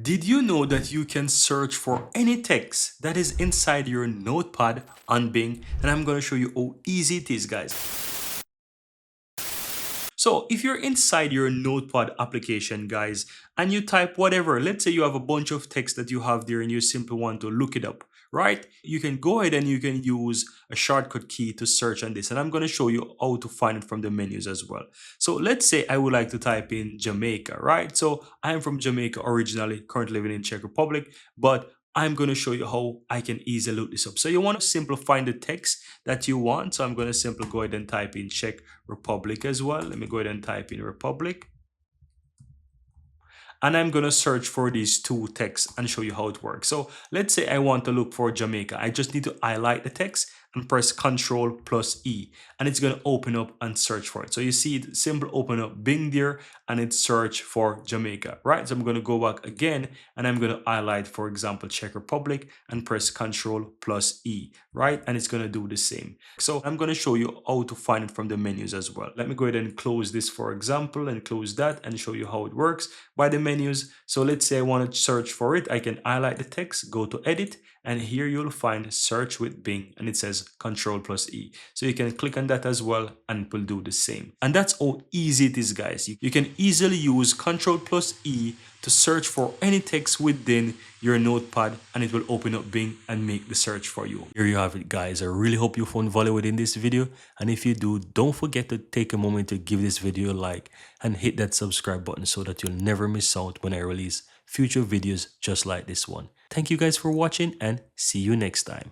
Did you know that you can search for any text that is inside your notepad on Bing? And I'm going to show you how easy it is, guys. So if you're inside your notepad application, guys, and you type whatever, let's say you have a bunch of text that you have there and you simply want to look it up, right? You can go ahead and you can use a shortcut key to search on this. And I'm going to show you how to find it from the menus as well. So let's say I would like to type in Jamaica, right? So I'm from Jamaica originally, currently living in Czech Republic, but I'm going to show you how I can easily look this up. So you want to simply find the text that you want. So I'm going to simply go ahead and type in Czech Republic as well. Let me go ahead and type in Republic. And I'm going to search for these two texts and show you how it works. So let's say I want to look for Jamaica. I just need to highlight the text and press Ctrl plus E, and it's going to open up and search for it. So you see it simply open up Bing there and it search for Jamaica, right? So I'm going to go back again and I'm going to highlight, for example, Czech Republic and press Ctrl plus E, right? And it's going to do the same. So I'm going to show you how to find it from the menus as well. Let me go ahead and close this, for example, and close that and show you how it works by the menus. So let's say I want to search for it. I can highlight the text, go to edit, and here you'll find search with Bing and it says Ctrl plus E. So you can click on that as well and it will do the same. And that's how easy it is, guys. You can easily use Ctrl plus E to search for any text within your notepad and it will open up Bing and make the search for you. Here you have it, guys. I really hope you found value within this video, and if you do, don't forget to take a moment to give this video a like and hit that subscribe button so that you'll never miss out when I release future videos just like this one. Thank you guys for watching and see you next time.